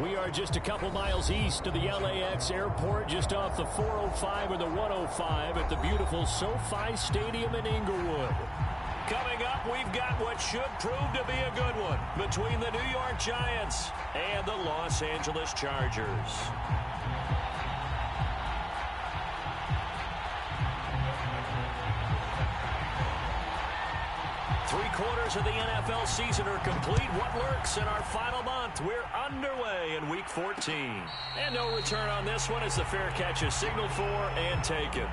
We are just a couple miles east of the LAX airport, just off the 405 or the 105 at the beautiful SoFi Stadium in Inglewood. Coming up, we've got what should prove to be a good one between the New York Giants and the Los Angeles Chargers. Three-quarters of the NFL season are complete. What lurks in our final month? We're underway in Week 14. And no return on this one as the fair catch is signaled for and taken.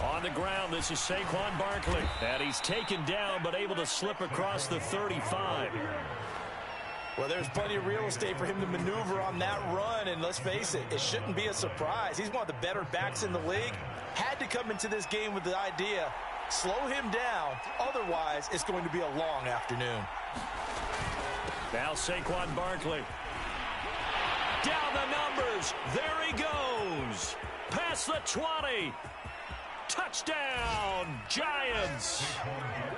On the ground, this is Saquon Barkley. And he's taken down, but able to slip across the 35. Well, there's plenty of real estate for him to maneuver on that run. And let's face it, it shouldn't be a surprise. He's one of the better backs in the league. Had to come into this game with the idea, slow him down. Otherwise, it's going to be a long afternoon. Now Saquon Barkley. Down the numbers. There he goes. Past the 20. Touchdown, Giants.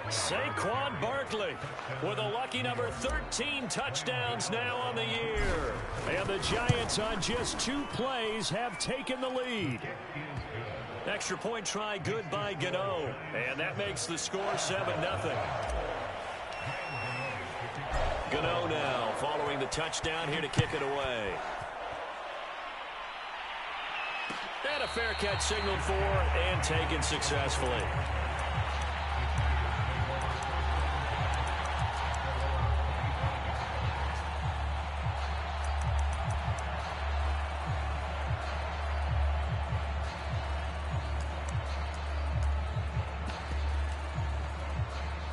Saquon Barkley with a lucky number 13 touchdowns now on the year. And the Giants on just 2 plays have taken the lead. Extra point try good by Gano. And that makes the score 7-0. Gano now following the touchdown here to kick it away. And a fair catch signaled for and taken successfully.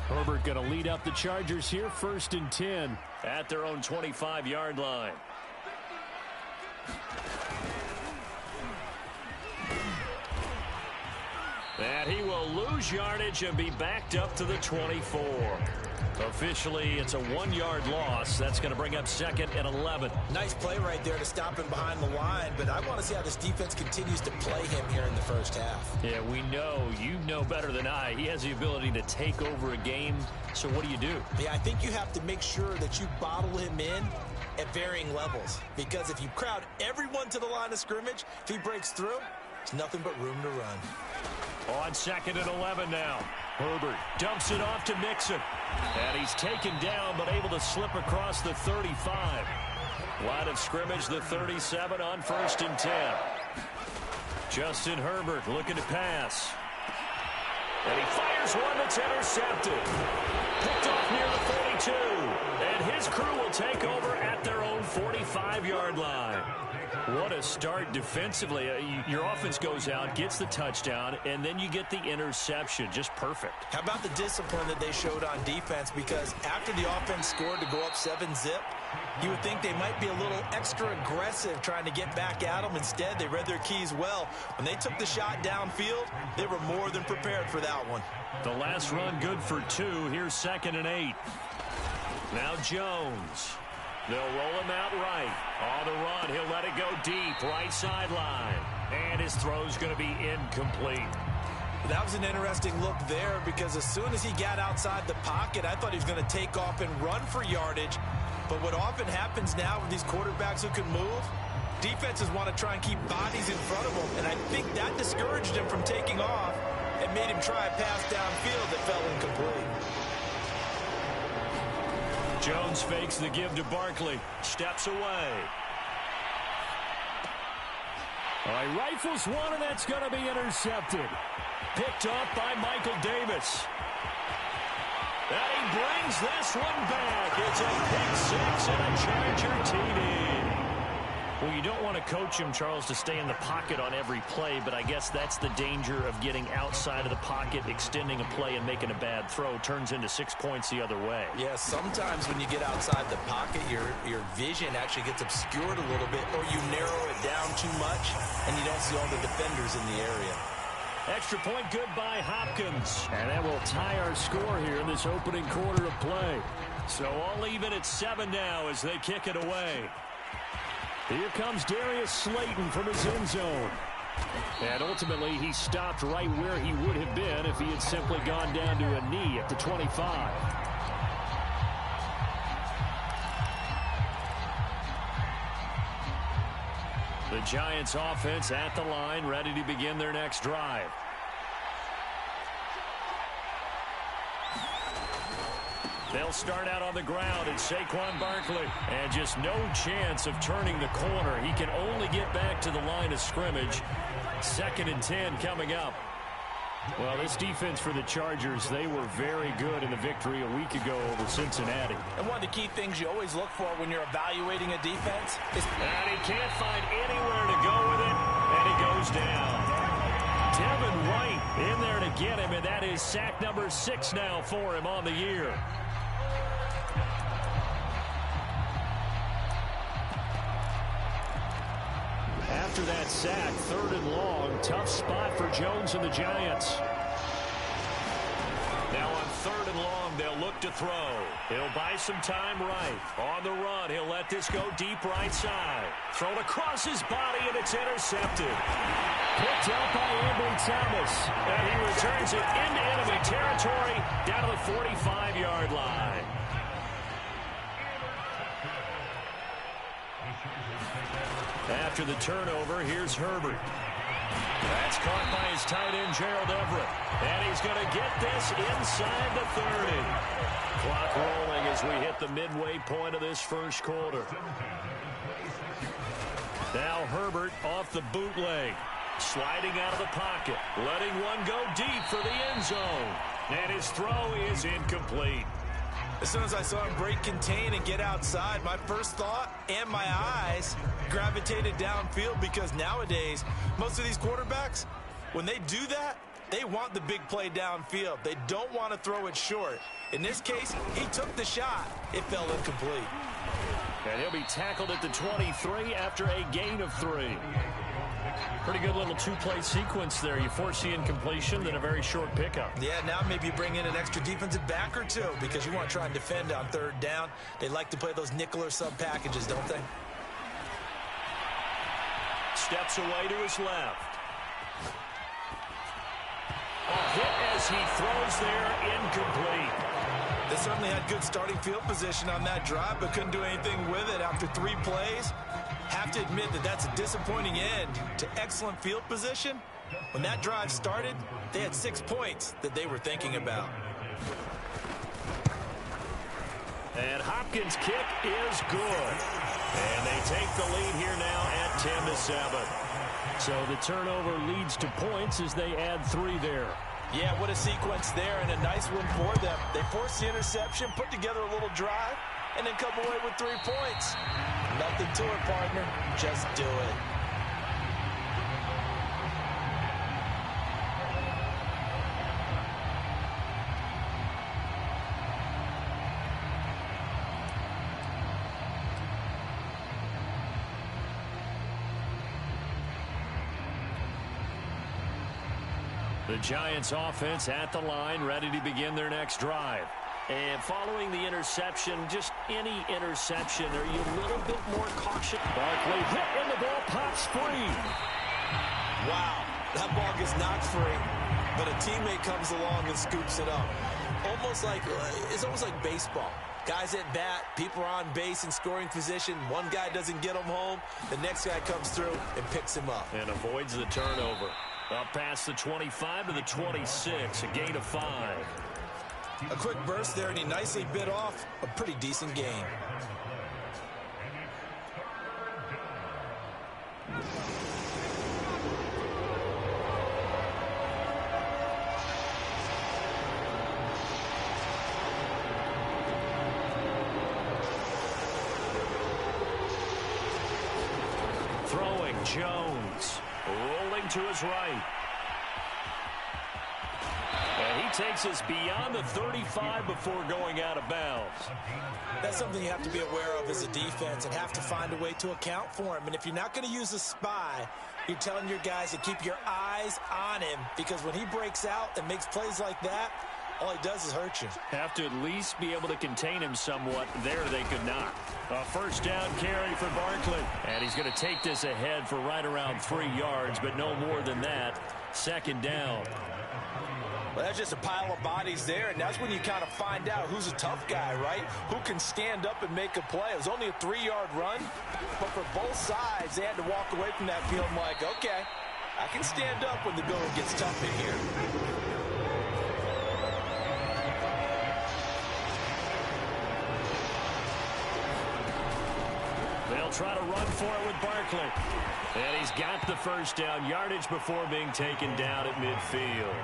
Herbert going to lead up the Chargers here, 1st and 10 at their own 25-yard line. And he will lose yardage and be backed up to the 24. Officially, it's a 1-yard loss. That's going to bring up 2nd and 11. Nice play right there to stop him behind the line, but I want to see how this defense continues to play him here in the first half. Yeah, we know. You know better than I. He has the ability to take over a game. So what do? Yeah, I think you have to make sure that you bottle him in at varying levels. Because if you crowd everyone to the line of scrimmage, if he breaks through, there's nothing but room to run. On 2nd and 11 now. Herbert dumps it off to Mixon. And he's taken down, but able to slip across the 35. Line of scrimmage, the 37 on 1st and 10. Justin Herbert looking to pass. And he fires one that's intercepted. Picked off near the 42. And his crew will take over at their own 45-yard line. What a start defensively. Your offense goes out, gets the touchdown, and then you get the interception. Just perfect. How about the discipline that they showed on defense? Because after the offense scored to go up 7-zip, you would think they might be a little extra aggressive trying to get back at them. Instead, they read their keys well. When they took the shot downfield, they were more than prepared for that one. The last run good for 2. Here's 2nd and 8. Now Jones. They'll roll him out right. On the run, he'll let it go deep, right sideline. And his throw's going to be incomplete. That was an interesting look there because as soon as he got outside the pocket, I thought he was going to take off and run for yardage. But what often happens now with these quarterbacks who can move, defenses want to try and keep bodies in front of them. And I think that discouraged him from taking off and made him try a pass downfield that fell incomplete. Jones fakes the give to Barkley. Steps away. All right, rifles one, and that's going to be intercepted. Picked off by Michael Davis. And he brings this one back. It's a pick 6 and a Charger TD. Well, you don't want to coach him, Charles, to stay in the pocket on every play, but I guess that's the danger of getting outside of the pocket, extending a play, and making a bad throw. Turns into 6 points the other way. Yeah, sometimes when you get outside the pocket, your vision actually gets obscured a little bit, or you narrow it down too much, and you don't see all the defenders in the area. Extra point good by Hopkins. And that will tie our score here in this opening quarter of play. So all even at 7 now as they kick it away. Here comes Darius Slayton from his end zone. And ultimately, he stopped right where he would have been if he had simply gone down to a knee at the 25. The Giants offense at the line, ready to begin their next drive. They'll start out on the ground at Saquon Barkley. And just no chance of turning the corner. He can only get back to the line of scrimmage. 2nd and 10 coming up. Well, this defense for the Chargers, they were very good in the victory a week ago over Cincinnati. And one of the key things you always look for when you're evaluating a defense is... And he can't find anywhere to go with it, and he goes down. Devin White in there to get him, and that is sack number 6 now for him on the year. After that sack, 3rd and long, tough spot for Jones and the Giants. Now on 3rd and long, they'll look to throw. He'll buy some time right. On the run, he'll let this go deep right side. Thrown across his body, and it's intercepted. Picked up by Ambry Thomas. And he returns it into enemy territory down to the 45-yard line. After the turnover, here's Herbert. That's caught by his tight end, Gerald Everett. And he's going to get this inside the 30. Clock rolling as we hit the midway point of this first quarter. Now Herbert off the bootleg. Sliding out of the pocket. Letting one go deep for the end zone. And his throw is incomplete. As soon as I saw him break contain and get outside, my first thought and my eyes gravitated downfield, because nowadays, most of these quarterbacks, when they do that, they want the big play downfield. They don't want to throw it short. In this case, he took the shot. It fell incomplete. And he'll be tackled at the 23 after a gain of 3. Pretty good little 2-play sequence there. You force the incompletion, then a very short pickup. Yeah, now maybe you bring in an extra defensive back or two, because you want to try and defend on 3rd down. They like to play those nickel or sub packages, don't they? Steps away to his left. A hit as he throws there, incomplete. They certainly had good starting field position on that drive, but couldn't do anything with it after 3 plays. Have to admit that that's a disappointing end to excellent field position. When that drive started, they had 6 points that they were thinking about. And Hopkins' kick is good. And they take the lead here now at 10-7. So the turnover leads to points as they add 3 there. Yeah, what a sequence there, and a nice one for them. They forced the interception, put together a little drive, and then come away with 3 points. Nothing to it, partner. Just do it. The Giants offense at the line, ready to begin their next drive. And following the interception, just any interception, are you a little bit more cautious? Barkley hit and the ball pops free. Wow, that ball gets knocked free, but a teammate comes along and scoops it up. It's almost like baseball. Guys at bat, people are on base in scoring position. One guy doesn't get him home. The next guy comes through and picks him up. And avoids the turnover. Up past the 25 to the 26, a gain of 5. A quick burst there, and he nicely bit off a pretty decent gain. Jones rolling to his right. And he takes us beyond the 35 before going out of bounds. That's something you have to be aware of as a defense and have to find a way to account for him. And if you're not going to use a spy, you're telling your guys to keep your eyes on him, because when he breaks out and makes plays like that, all he does is hurt you. Have to at least be able to contain him somewhat. There they could not. A first down carry for Barkley. And he's going to take this ahead for right around 3 yards, but no more than that. Second down. Well, that's just a pile of bodies there, and that's when you kind of find out who's a tough guy, right? Who can stand up and make a play. It was only a 3-yard run, but for both sides, they had to walk away from that field like, okay, I can stand up when the going gets tough in here. They'll try to run for it with Barkley. And he's got the first down, yardage before being taken down at midfield.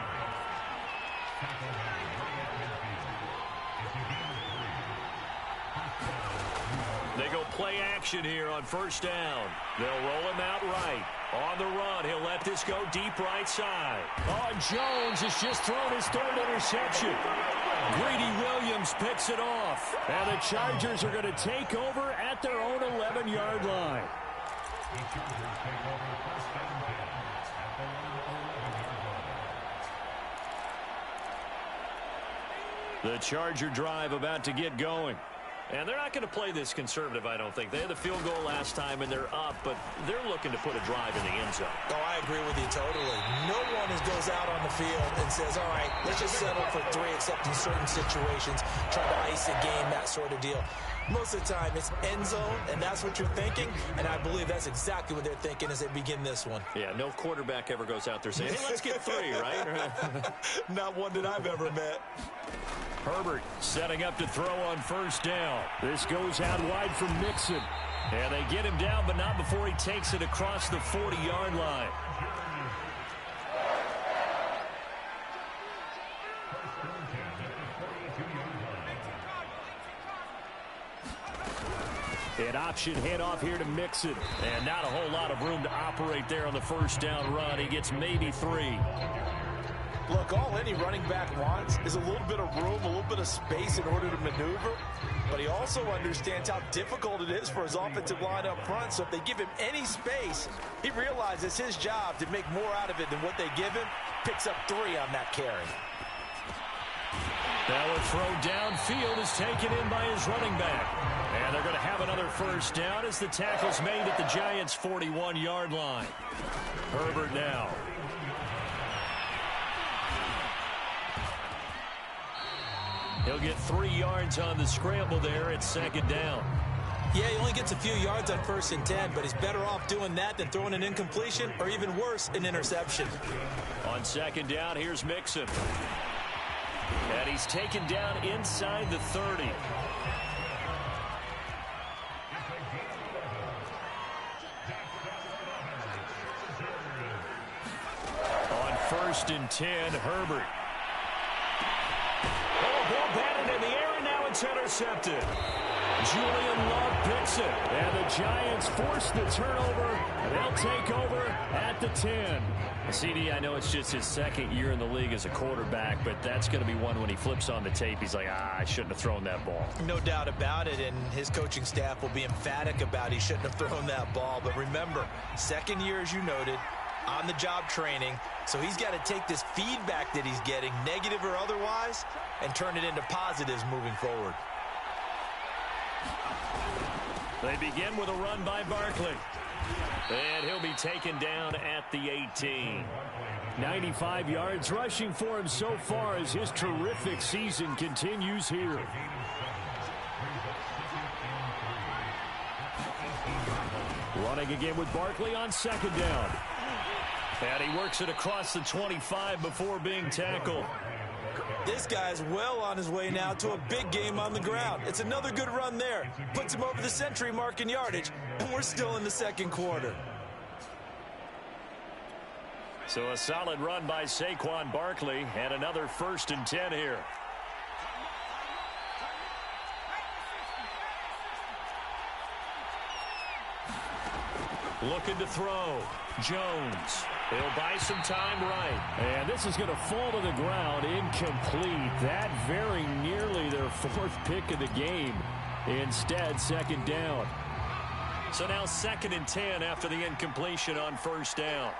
They go play action here on first down. They'll roll him out right. On the run, he'll let this go deep right side. Oh, Jones has just thrown his third interception. Greedy Williams picks it off. And the Chargers are going to take over at their own 11-yard line. The Charger drive about to get going. And they're not going to play this conservative, I don't think. They had the field goal last time, and they're up, but they're looking to put a drive in the end zone. Oh, I agree with you totally. No one goes out on the field and says, all right, let's just settle for 3, except in certain situations, try to ice a game, that sort of deal. Most of the time, it's end zone, and that's what you're thinking, and I believe that's exactly what they're thinking as they begin this one. Yeah, no quarterback ever goes out there saying, hey, let's get 3, right? Not one that I've ever met. Herbert setting up to throw on first down. This goes out wide from Mixon. And they get him down, but not before he takes it across the 40-yard line. An option handoff here to Mixon. And not a whole lot of room to operate there on the first down run. He gets maybe 3. Look, all any running back wants is a little bit of room, a little bit of space in order to maneuver. But he also understands how difficult it is for his offensive line up front. So if they give him any space, he realizes his job to make more out of it than what they give him. Picks up 3 on that carry. Now a throw downfield is taken in by his running back. And they're going to have another first down as the tackle's made at the Giants' 41-yard line. Herbert now. He'll get 3 yards on the scramble there at second down. Yeah, he only gets a few yards on 1st and 10, but he's better off doing that than throwing an incompletion or even worse, an interception. On second down, here's Mixon. And he's taken down inside the 30. On 1st and 10, Herbert. Ball batted in the air, and now it's intercepted. Julian Love picks it, and the Giants force the turnover, and they'll take over at the 10. CD, I know it's just his 2nd year in the league as a quarterback, but that's going to be one when he flips on the tape, he's like, I shouldn't have thrown that ball. No doubt about it, and his coaching staff will be emphatic about he shouldn't have thrown that ball. But remember, 2nd year, as you noted, on-the-job training, so he's got to take this feedback that he's getting, negative or otherwise, and turn it into positives moving forward. They begin with a run by Barkley. And he'll be taken down at the 18. 95 yards rushing for him so far as his terrific season continues here. Running again with Barkley on second down. And he works it across the 25 before being tackled. This guy's well on his way now to a big game on the ground. It's another good run there. Puts him over the century mark in yardage, and we're still in the 2nd quarter. So a solid run by Saquon Barkley, and another 1st and 10 here. Looking to throw. Jones. He'll buy some time right. And this is going to fall to the ground incomplete. That very nearly their fourth pick of the game. Instead, second down. So now 2nd and 10 after the incompletion on first down.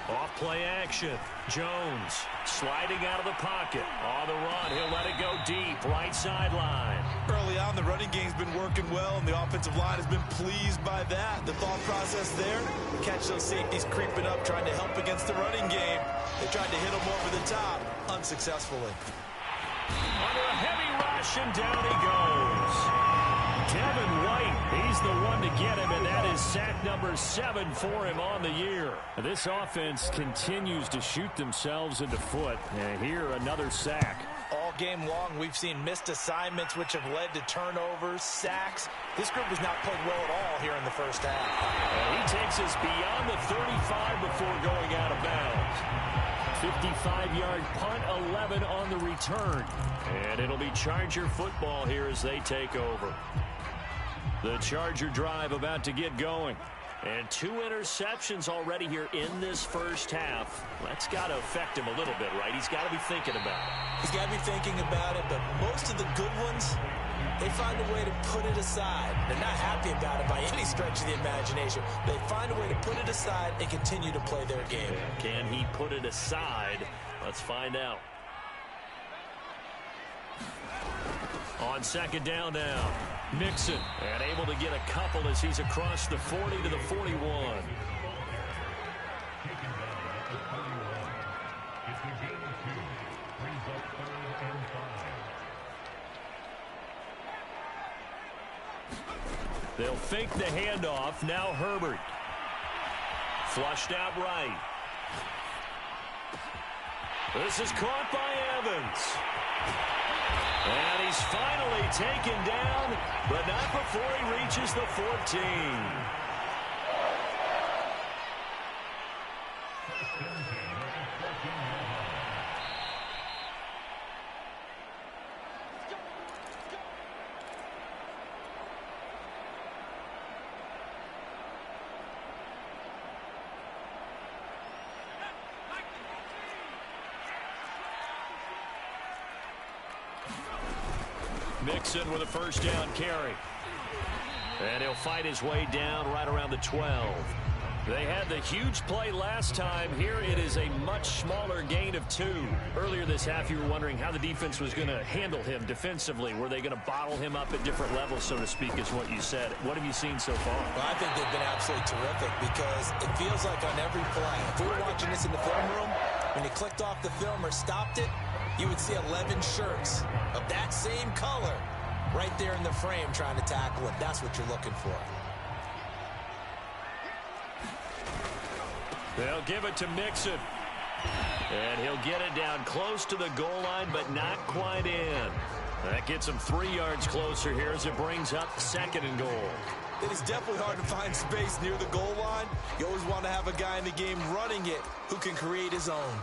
Off play action. Jones sliding out of the pocket. On the run, he'll let it go deep. Right sideline. Early on, the running game's been working well, and the offensive line has been pleased by that. The thought process there, catch those safeties creeping up, trying to help against the running game. They tried to hit him over the top, unsuccessfully. Under a heavy rush, and down he goes. Devin White, he's the one to get him, and that is sack number 7 for him on the year. This offense continues to shoot themselves in the foot. And here, another sack. All game long, we've seen missed assignments, which have led to turnovers, sacks. This group has not played well at all here in the first half. And he takes us beyond the 35 before going out of bounds. 55-yard punt, 11 on the return. And it'll be Charger football here as they take over. The Charger drive about to get going. And 2 interceptions already here in this first half. That's got to affect him a little bit, right? He's got to be thinking about it. He's got to be thinking about it, but most of the good ones, they find a way to put it aside. They're not happy about it by any stretch of the imagination. They find a way to put it aside and continue to play their game. Can he put it aside? Let's find out. On second down now, Mixon, and able to get a couple as he's across the 40 to the 41. They'll fake the handoff. Now Herbert. Flushed out right. This is caught by Evans. And he's finally taken down, but not before he reaches the 14. Mixon with a first down carry. And he'll fight his way down right around the 12. They had the huge play last time. Here it is a much smaller gain of 2. Earlier this half, you were wondering how the defense was going to handle him defensively. Were they going to bottle him up at different levels, so to speak, is what you said. What have you seen so far? Well, I think they've been absolutely terrific because it feels like on every play, if we were watching this in the film room, when he clicked off the film or stopped it, you would see 11 shirts of that same color right there in the frame trying to tackle it. That's what you're looking for. They'll give it to Mixon. And he'll get it down close to the goal line, but not quite in. That gets him 3 yards closer here as it brings up 2nd and goal. It is definitely hard to find space near the goal line. You always want to have a guy in the game running it who can create his own.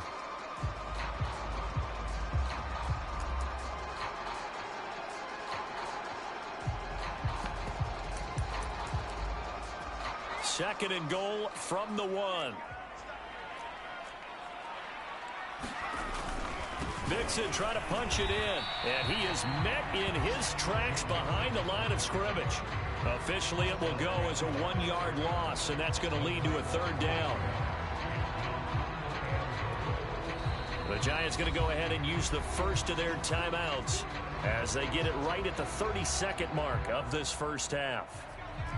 Second and goal from the 1. Mixon trying to punch it in. And he is met in his tracks behind the line of scrimmage. Officially, it will go as a 1-yard loss, and that's going to lead to a 3rd down. The Giants going to go ahead and use the first of their timeouts as they get it right at the 32nd mark of this first half.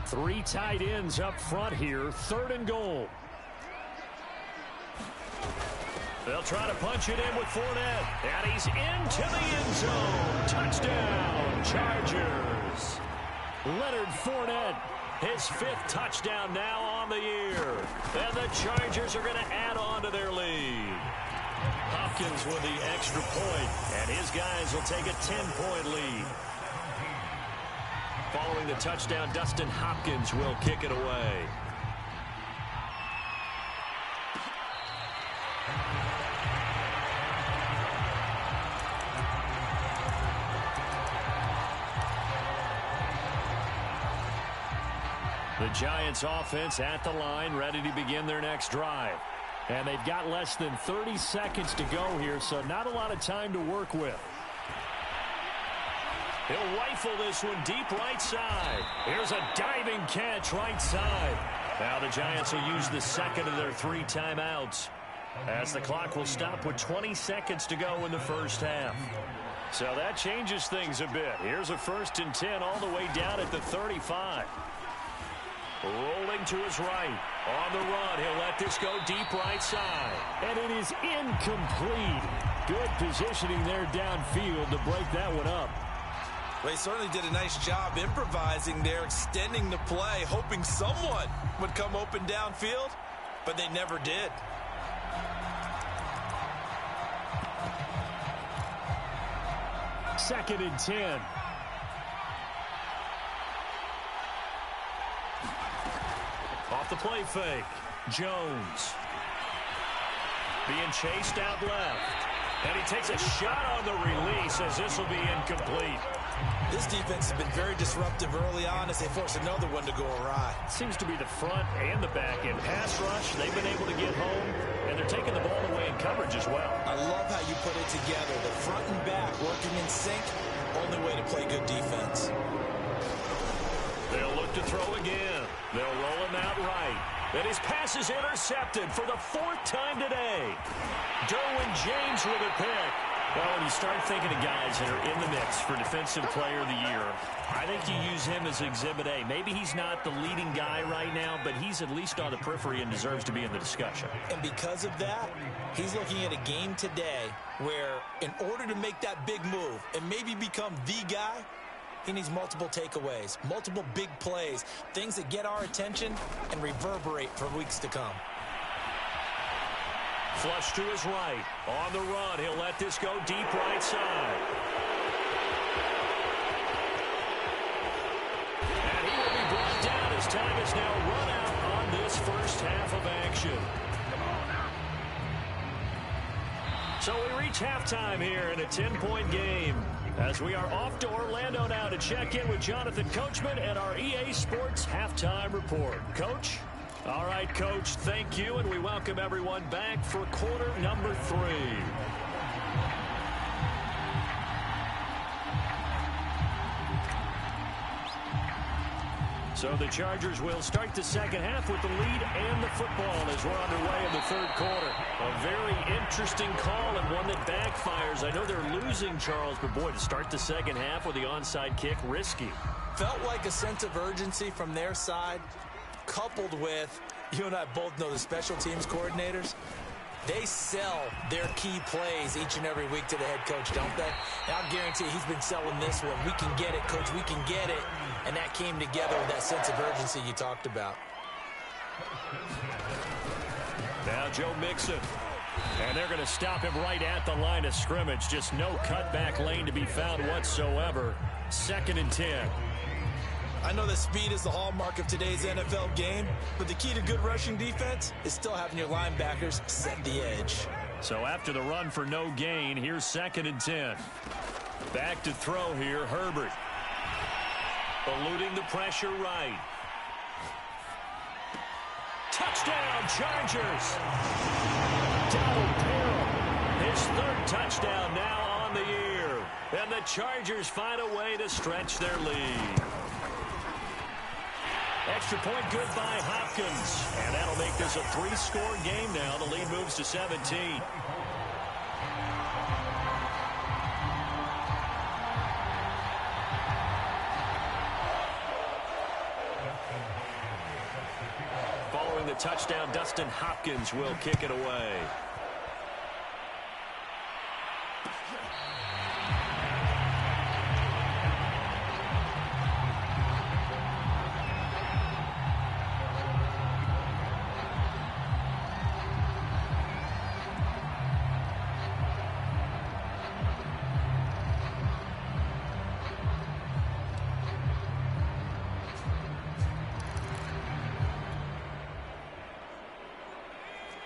3 tight ends up front here. 3rd and goal. They'll try to punch it in with Fournette. And he's into the end zone. Touchdown, Chargers. Leonard Fournette. His 5th touchdown now on the year. And the Chargers are going to add on to their lead. Hopkins with the extra point. And his guys will take a 10-point lead. Following the touchdown, Dustin Hopkins will kick it away. Giants offense at the line, ready to begin their next drive. And they've got less than 30 seconds to go here, so not a lot of time to work with. He'll rifle this one deep right side. Here's a diving catch right side. Now the Giants will use the second of their 3 timeouts, as the clock will stop with 20 seconds to go in the first half. So that changes things a bit. Here's a 1st and 10 all the way down at the 35. Rolling to his right. On the run, he'll let this go deep right side. And it is incomplete. Good positioning there downfield to break that one up. Well, he certainly did a nice job improvising there, extending the play, hoping someone would come open downfield, but they never did. Second and 10. Off the play fake. Jones. Being chased out left. And he takes a shot on the release as this will be incomplete. This defense has been very disruptive early on as they force another one to go awry. Seems to be the front and the back end pass rush. They've been able to get home, and they're taking the ball away in coverage as well. I love how you put it together. The front and back working in sync. Only way to play good defense. They'll look to throw again. They'll roll him out right. And his pass is intercepted for the 4th time today. Derwin James with a pick. Well, when you start thinking of guys that are in the mix for Defensive Player of the Year, I think you use him as Exhibit A. Maybe he's not the leading guy right now, but he's at least on the periphery and deserves to be in the discussion. And because of that, he's looking at a game today where in order to make that big move and maybe become the guy, he needs multiple takeaways, multiple big plays, things that get our attention and reverberate for weeks to come. Flush to his right. On the run, he'll let this go deep right side. And he will be brought down as time is now run out on this first half of action. So we reach halftime here in a 10-point game, as we are off to Orlando now to check in with Jonathan Coachman at our EA Sports Halftime Report. Coach? All right, Coach, thank you, and we welcome everyone back for quarter number 3. So the Chargers will start the second half with the lead and the football as we're underway in the 3rd quarter. A very interesting call and one that backfires. I know they're losing, Charles, but boy, to start the second half with the onside kick, risky. Felt like a sense of urgency from their side, coupled with, you and I both know the special teams coordinators, they sell their key plays each and every week to the head coach, don't they? And I'll guarantee he's been selling this one. We can get it, Coach, we can get it. And that came together with that sense of urgency you talked about. Now Joe Mixon. And they're going to stop him right at the line of scrimmage. Just no cutback lane to be found whatsoever. 2nd and 10. I know that speed is the hallmark of today's NFL game, but the key to good rushing defense is still having your linebackers set the edge. So after the run for no gain, here's 2nd and 10. Back to throw here, Herbert. Eluding the pressure right. Touchdown, Chargers. Donald Parham, his 3rd touchdown now on the year. And the Chargers find a way to stretch their lead. Extra point good by Hopkins. And that'll make this a 3-score game now. The lead moves to 17. Following the touchdown, Dustin Hopkins will kick it away.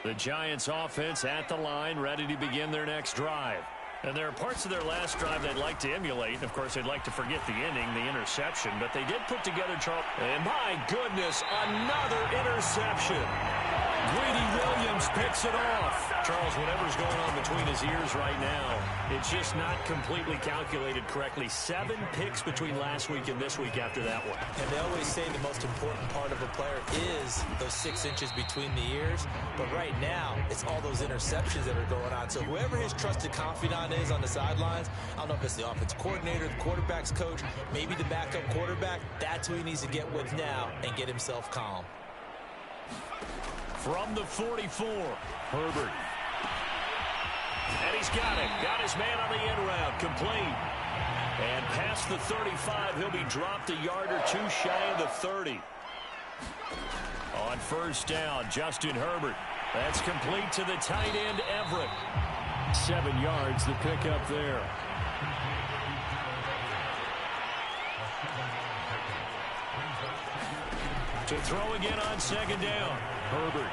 The Giants offense at the line, ready to begin their next drive. And there are parts of their last drive they'd like to emulate. And, of course, they'd like to forget the ending, the interception. But they did put together, Charles. And, my goodness, another interception. Greedy Williams picks it off. Charles, whatever's going on between his ears right now, it's just not completely calculated correctly. 7 picks between last week and this week after that one. And they always say the most important part of a player is those 6 inches between the ears. But right now, it's all those interceptions that are going on. So whoever his trusted confidant is on the sidelines, I don't know if it's the offensive coordinator, the quarterback's coach, maybe the backup quarterback, that's who he needs to get with now and get himself calm. From the 44, Herbert. And he's got it. Got his man on the end route. Complete. And past the 35, he'll be dropped a yard or two shy of the 30. On first down, Justin Herbert. That's complete to the tight end, Everett. 7 yards, the pickup there. To throw again on second down. Herbert.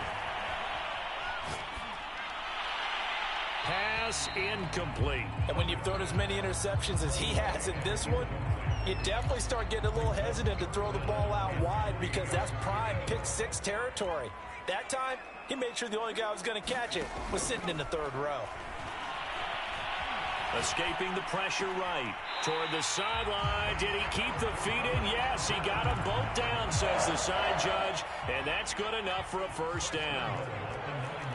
Pass incomplete. And when you've thrown as many interceptions as he has in this one, you definitely start getting a little hesitant to throw the ball out wide because that's prime pick 6 territory. That time, he made sure the only guy who was going to catch it was sitting in the 3rd row. Escaping the pressure right. Toward the sideline. Did he keep the feet in? Yes, he got them both down, says the side judge. And that's good enough for a first down.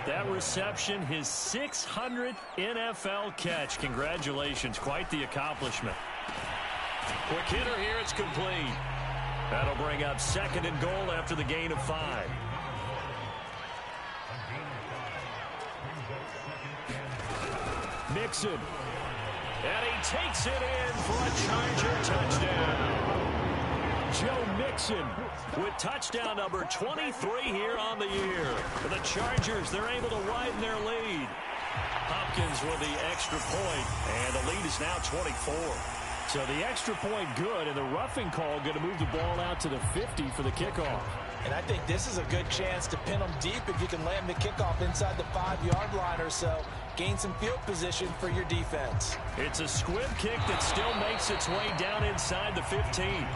That reception, his 600th NFL catch. Congratulations. Quite the accomplishment. Quick hitter here. It's complete. That'll bring up 2nd and goal after the gain of 5. Mixon. And he takes it in for a Charger touchdown. Joe Mixon with touchdown number 23 here on the year. For the Chargers, they're able to widen their lead. Hopkins with the extra point, and the lead is now 24. So the extra point good, and the roughing call going to move the ball out to the 50 for the kickoff. And I think this is a good chance to pin them deep if you can land the kickoff inside the 5-yard line or so. Gain some field position for your defense. It's a squib kick that still makes its way down inside the 15.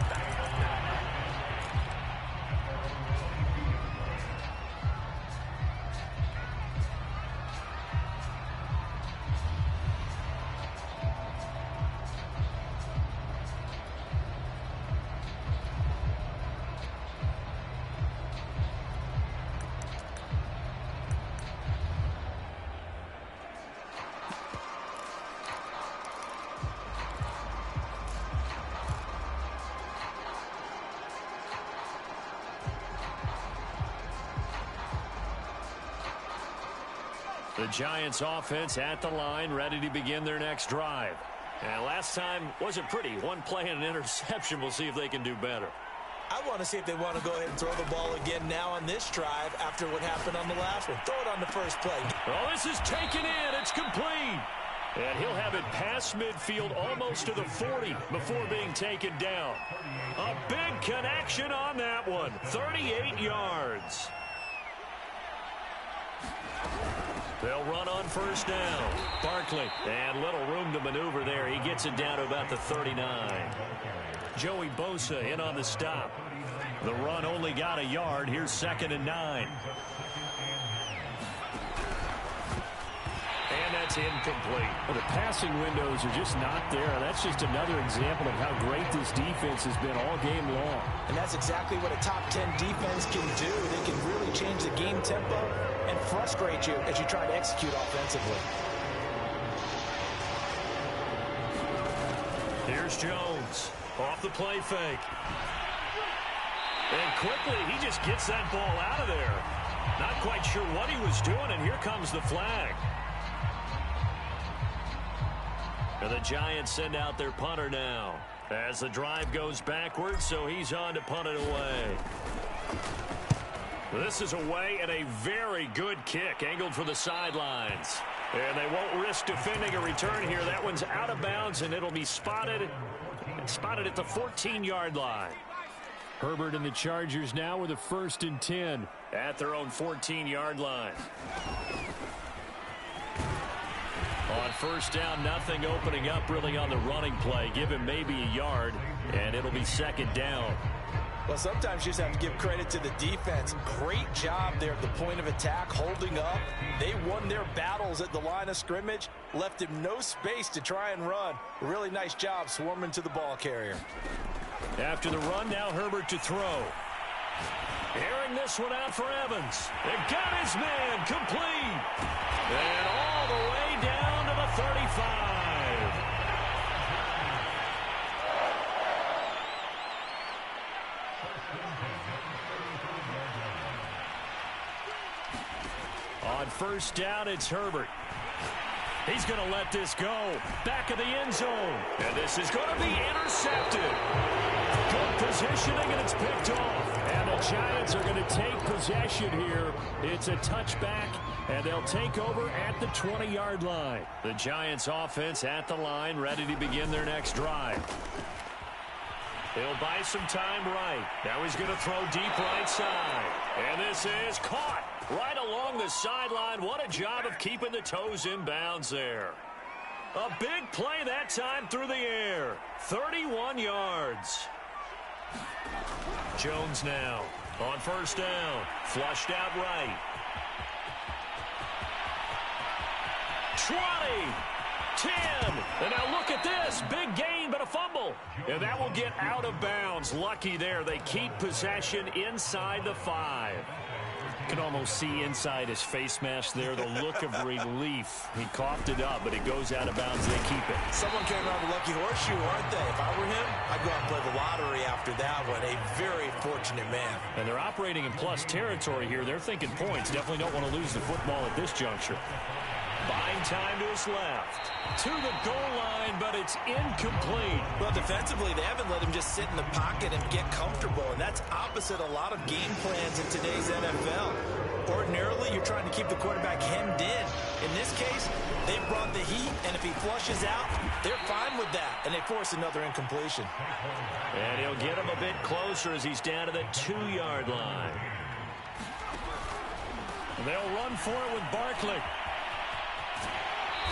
The Giants offense at the line, ready to begin their next drive. And last time wasn't pretty. One play and an interception. We'll see if they can do better. I want to see if they want to go ahead and throw the ball again now on this drive after what happened on the last one. Throw it on the first play. Oh, this is taken in. It's complete. And he'll have it past midfield almost to the 40 before being taken down. A big connection on that one. 38 yards. They'll run on first down. Barkley, and little room to maneuver there. He gets it down to about the 39. Joey Bosa in on the stop. The run only got a yard. Here's 2nd and 9. And that's incomplete. Well, the passing windows are just not there. That's just another example of how great this defense has been all game long. And that's exactly what a top 10 defense can do. They can really change the game tempo and frustrate you as you try to execute offensively. Here's Jones off the play fake. And quickly, he just gets that ball out of there. Not quite sure what he was doing, and here comes the flag. And the Giants send out their punter now as the drive goes backwards, so he's on to punt it away. This is away and a very good kick, angled for the sidelines. And they won't risk defending a return here. That one's out of bounds, and it'll be spotted at the 14-yard line. Herbert and the Chargers now with a 1st and 10. At their own 14-yard line. On first down, nothing opening up really on the running play. Give him maybe a yard, and it'll be second down. Well, sometimes you just have to give credit to the defense. Great job there at the point of attack, holding up. They won their battles at the line of scrimmage, left him no space to try and run. A really nice job swarming to the ball carrier. After the run, now Herbert to throw. Airing this one out for Evans. It got his man complete. And all the way down to the 35. On first down, it's Herbert. He's going to let this go. Back of the end zone. And this is going to be intercepted. Good positioning, and it's picked off. And the Giants are going to take possession here. It's a touchback, and they'll take over at the 20-yard line. The Giants offense at the line, ready to begin their next drive. He'll buy some time right. Now he's going to throw deep right side. And this is caught right along the sideline. What a job of keeping the toes in bounds there. A big play that time through the air. 31 yards. Jones now on first down. Flushed out right. 20. 10. And now look at this. Big gain, but a fumble. And that will get out of bounds. Lucky there. They keep possession inside the 5. You can almost see inside his face mask there the look of relief. He coughed it up, but it goes out of bounds. They keep it. Someone came around the lucky horseshoe, aren't they? If I were him, I'd go out and play the lottery after that one. A very fortunate man. And they're operating in plus territory here. They're thinking points. Definitely don't want to lose the football at this juncture. Buying time to his left. To the goal line, but it's incomplete. Well, defensively, they haven't let him just sit in the pocket and get comfortable, and that's opposite a lot of game plans in today's NFL. Ordinarily, you're trying to keep the quarterback hemmed in. In this case, they brought the heat, and if he flushes out, they're fine with that, and they force another incompletion. And he'll get him a bit closer as he's down to the 2-yard line. And they'll run for it with Barkley.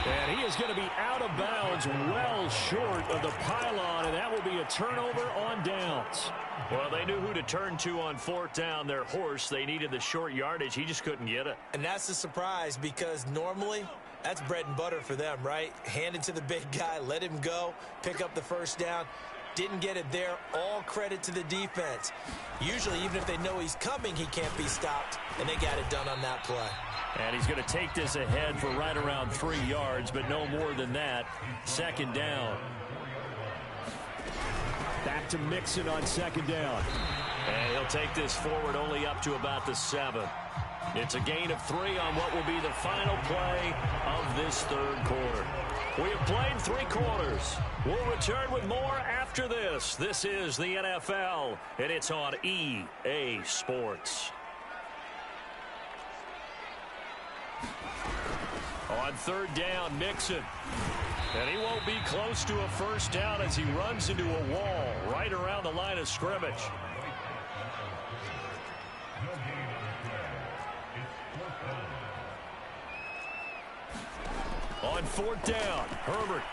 And he is going to be out of bounds well short of the pylon, and that will be a turnover on downs. Well, they knew who to turn to on fourth down. Their horse, they needed the short yardage. He just couldn't get it. And that's a surprise because normally that's bread and butter for them, right? Hand it to the big guy, let him go, pick up the first down. Didn't get it there. All credit to the defense. Usually, even if they know he's coming, he can't be stopped, and they got it done on that play. And he's going to take this ahead for right around 3 yards, but no more than that. Second down. Back to Mixon on second down. And he'll take this forward only up to about the 7. It's a gain of 3 on what will be the final play of this third quarter. We have played 3 quarters. We'll return with more after this. This is the NFL, and it's on EA Sports. On third down, Mixon. And he won't be close to a first down as he runs into a wall right around the line of scrimmage. On fourth down, Herbert.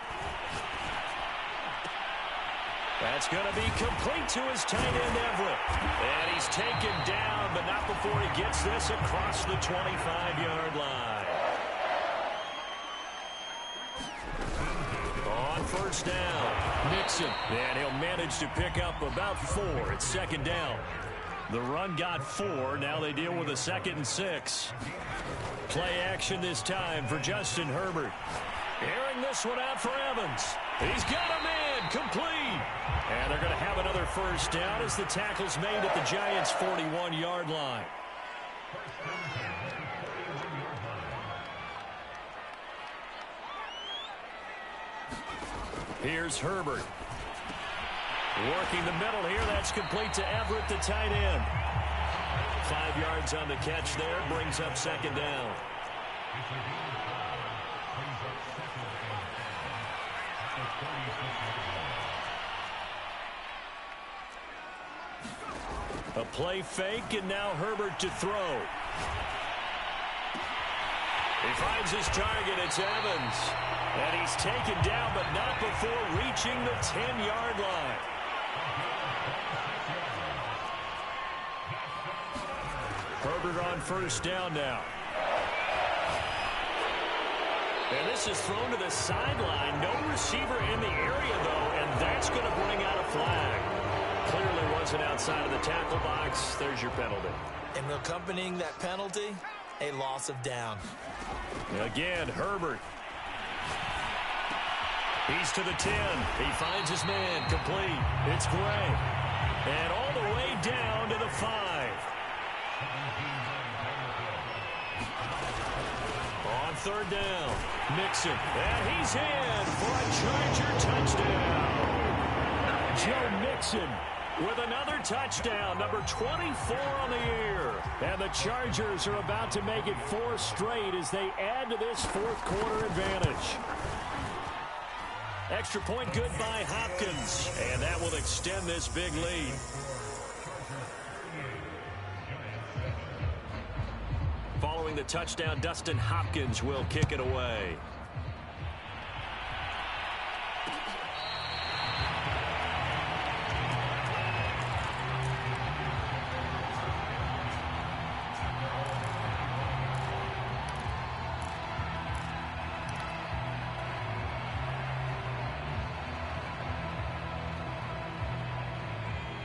That's going to be complete to his tight end, Everett. And he's taken down, but not before he gets this across the 25-yard line. On first down, Mixon. And he'll manage to pick up about 4. It's second down. The run got 4. Now they deal with a 2nd and 6. Play action this time for Justin Herbert. Airing this one out for Evans. He's got a man complete. And they're going to have another first down as the tackle's made at the Giants' 41-yard line. Here's Herbert. Working the middle here. That's complete to Everett, the tight end. 5 yards on the catch there. Brings up second down. A play fake, and now Herbert to throw. He finds his target. It's Evans. And he's taken down, but not before reaching the 10-yard line. Herbert on first down now. And this is thrown to the sideline. No receiver in the area, though, and that's going to bring out a flag. Clearly wasn't outside of the tackle box. There's your penalty. And accompanying that penalty, a loss of down. Again, Herbert. He's to the 10. He finds his man. Complete. It's Gray. And all the way down to the 5. On third down, Mixon. And he's in for a Charger touchdown. Joe Mixon with another touchdown, number 24 on the year. And the Chargers are about to make it 4 straight as they add to this fourth quarter advantage. Extra point good by Hopkins, and that will extend this big lead. Following the touchdown, Dustin Hopkins will kick it away.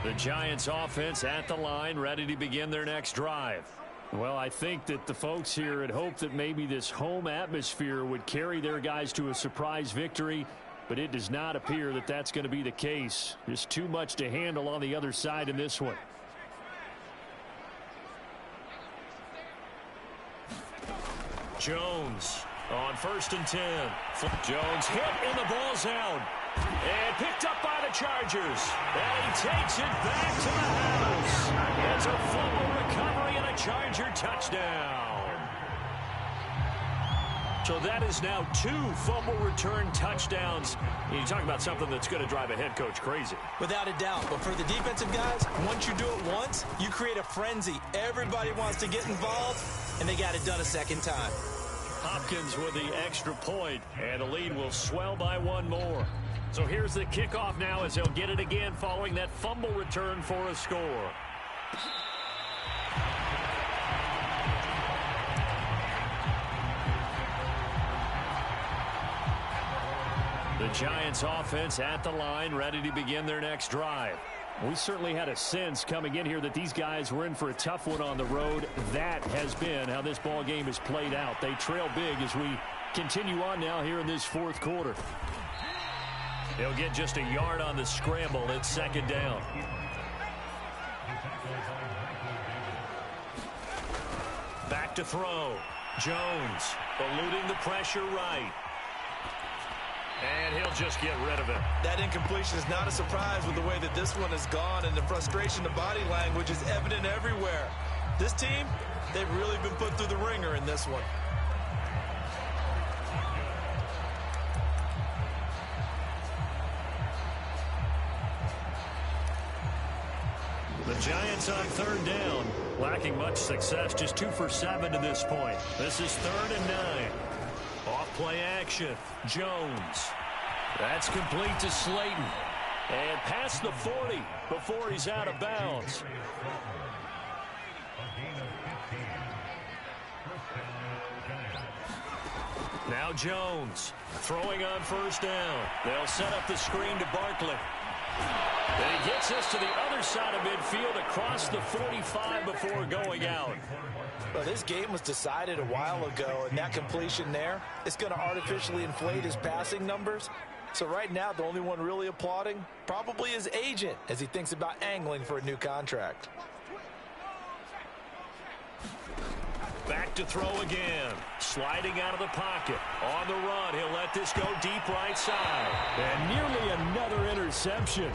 The Giants offense at the line, ready to begin their next drive. Well, I think that the folks here had hoped that maybe this home atmosphere would carry their guys to a surprise victory, but it does not appear that that's going to be the case. Just too much to handle on the other side in this one. Jones on first and 10. Jones hit and the ball's out. And picked up by the Chargers. And he takes it back to the house. It's a fumble recovery and a Charger touchdown. So that is now 2 fumble return touchdowns. You talk about something that's going to drive a head coach crazy. Without a doubt. But for the defensive guys, once you do it once, you create a frenzy. Everybody wants to get involved, and they got it done a second time. Hopkins with the extra point, and the lead will swell by 1 more. So here's the kickoff now as he'll get it again following that fumble return for a score. The Giants offense at the line, ready to begin their next drive. We certainly had a sense coming in here that these guys were in for a tough one on the road. That has been how this ball game has played out. They trail big as we continue on now here in this fourth quarter. He'll get just a yard on the scramble. It's second down. Back to throw. Jones eluding the pressure right. And he'll just get rid of it. That incompletion is not a surprise with the way that this one has gone, and the frustration, the body language is evident everywhere. This team, they've really been put through the ringer in this one. The Giants on third down, lacking much success, just 2 for 7 to this point. This is 3rd and 9. Off play action, Jones. That's complete to Slayton. And past the 40 before he's out of bounds. Now Jones throwing on first down. They'll set up the screen to Barkley. And he gets us to the other side of midfield across the 45 before going out. Well, this game was decided a while ago, and that completion there is going to artificially inflate his passing numbers. So right now, the only one really applauding probably his agent as he thinks about angling for a new contract. Back to throw again. Sliding out of the pocket. On the run, he'll let this go deep right side. And nearly another interception.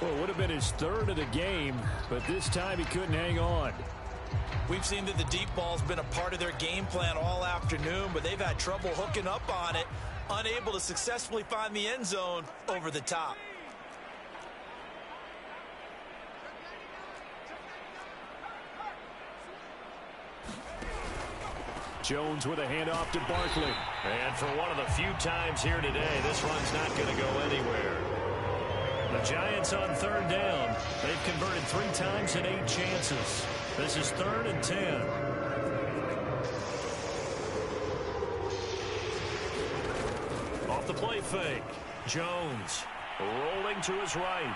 Well, it would have been his 3rd of the game, but this time he couldn't hang on. We've seen that the deep ball's been a part of their game plan all afternoon, but they've had trouble hooking up on it, unable to successfully find the end zone over the top. Jones with a handoff to Barkley. And for one of the few times here today, this run's not going to go anywhere. The Giants on third down. They've converted 3 times in 8 chances. This is 3rd and 10. Off the play fake. Jones rolling to his right.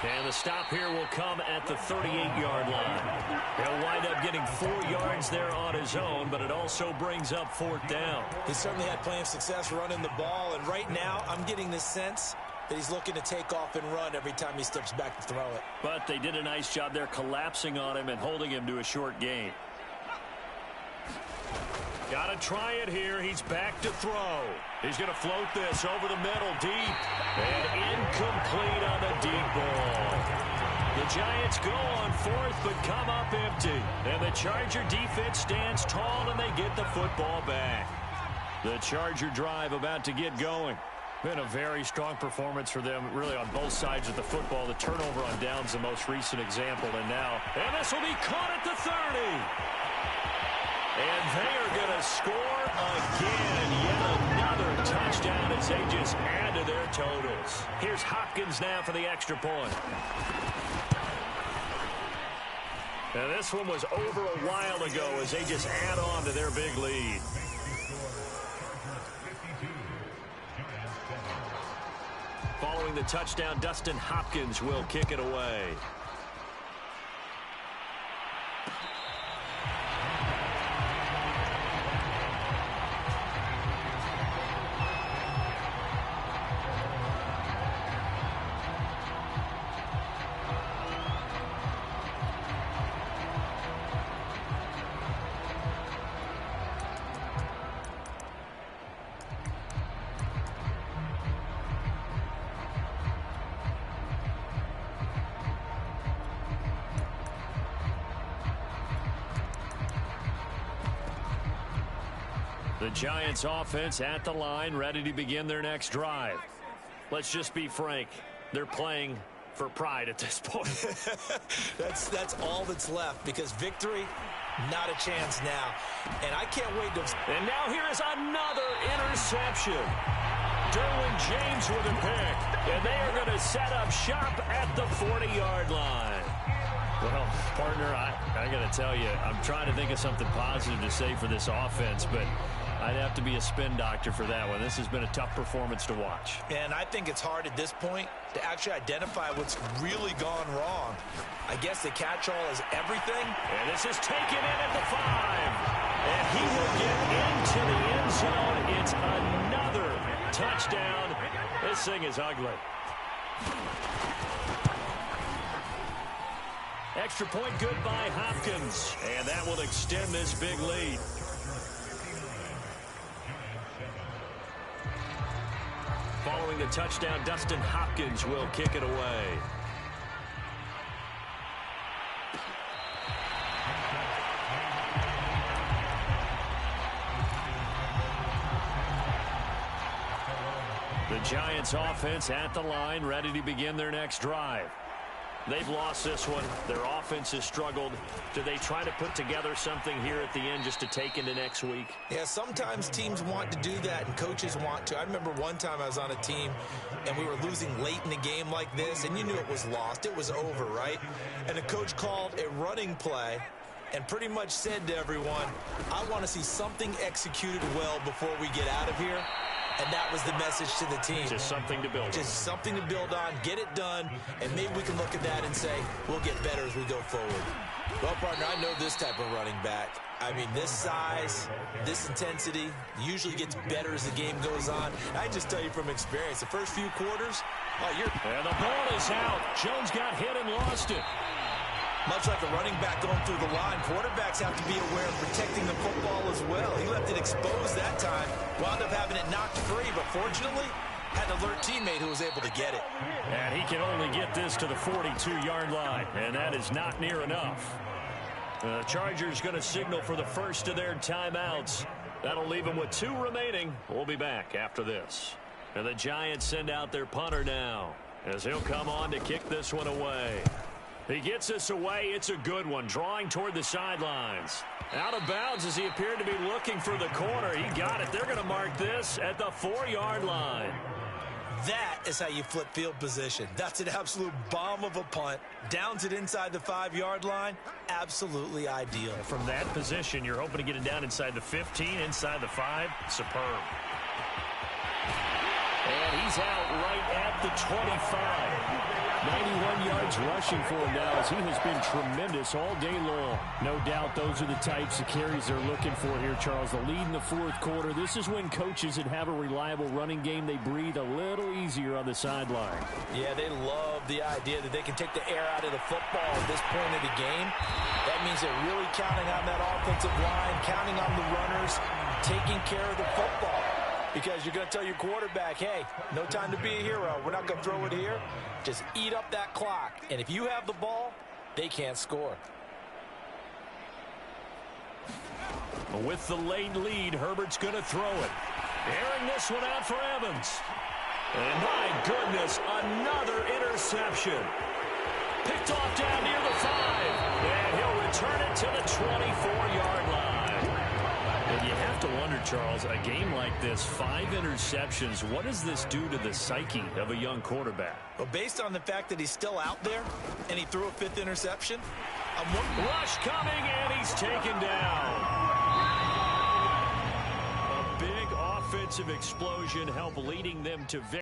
And the stop here will come at the 38-yard line. He'll wind up getting 4 yards there on his own, but it also brings up 4th down. He certainly had plenty of success running the ball, and right now I'm getting the sense that he's looking to take off and run every time he steps back to throw it. But they did a nice job there collapsing on him and holding him to a short gain. Got to try it here. He's back to throw. He's going to float this over the middle, deep. And incomplete on the deep ball. The Giants go on 4th, but come up empty. And the Charger defense stands tall, and they get the football back. The Charger drive about to get going. Been a very strong performance for them, really, on both sides of the football. The turnover on downs, the most recent example. And this will be caught at the 30. And they are going to score again. Yet another touchdown as they just add to their totals. Here's Hopkins now for the extra point. Now this one was over a while ago as they just add on to their big lead. Following the touchdown, Dustin Hopkins will kick it away. The Giants offense at the line, ready to begin their next drive. Let's just be frank. They're playing for pride at this point. That's all that's left, because victory, not a chance now. And I can't wait to... And now here is another interception. Derwin James with a pick. And they are going to set up shop at the 40-yard line. Well, partner, I got to tell you, I'm trying to think of something positive to say for this offense, but I'd have to be a spin doctor for that one. This has been a tough performance to watch. And I think it's hard at this point to actually identify what's really gone wrong. I guess the catch-all is everything. And this is taken in at the 5. And he will get into the end zone. It's another touchdown. This thing is ugly. Extra point good by Hopkins. And that will extend this big lead. Following the touchdown, Dustin Hopkins will kick it away. The Giants offense at the line, ready to begin their next drive. They've lost this one. Their offense has struggled. Do they try to put together something here at the end just to take into next week? Yeah, sometimes teams want to do that and coaches want to. I remember one time I was on a team and we were losing late in the game like this, and you knew it was lost. It was over, right? And the coach called a running play and pretty much said to everyone, I want to see something executed well before we get out of here. And that was the message to the team. Just something to build on. Just something to build on, get it done, and maybe we can look at that and say, we'll get better as we go forward. Well, partner, I know this type of running back. I mean, this size, this intensity usually gets better as the game goes on. I just tell you from experience, the first few quarters, and the ball is out. Jones got hit and lost it. Much like a running back going through the line, quarterbacks have to be aware of protecting the football as well. He left it exposed that time, wound up having it knocked free, but fortunately, had an alert teammate who was able to get it. And he can only get this to the 42-yard line, and that is not near enough. The Chargers going to signal for the first of their timeouts. That'll leave them with 2 remaining. We'll be back after this. And the Giants send out their punter now, as he'll come on to kick this one away. He gets us away. It's a good one, drawing toward the sidelines. Out of bounds as he appeared to be looking for the corner. He got it. They're going to mark this at the 4-yard line. That is how you flip field position. That's an absolute bomb of a punt. Downs it inside the 5-yard line. Absolutely ideal. From that position, you're hoping to get it down inside the 15, inside the 5. Superb. And he's out right at the 25. 91 yards rushing for him now as he has been tremendous all day long. No doubt those are the types of carries they're looking for here, Charles. The lead in the fourth quarter. This is when coaches that have a reliable running game, they breathe a little easier on the sideline. Yeah, they love the idea that they can take the air out of the football at this point of the game. That means they're really counting on that offensive line, counting on the runners, taking care of the football. Because you're going to tell your quarterback, hey, no time to be a hero. We're not going to throw it here. Just eat up that clock. And if you have the ball, they can't score. With the late lead, Herbert's going to throw it. Airing this one out for Evans. And my goodness, another interception. Picked off down near the 5. And he'll return it to the 24-yard line. And you have to wonder, Charles, a game like this, 5 interceptions, what does this do to the psyche of a young quarterback? Well, based on the fact that he's still out there and he threw a 5th interception, rush coming, and he's taken down. A big offensive explosion helped leading them to victory.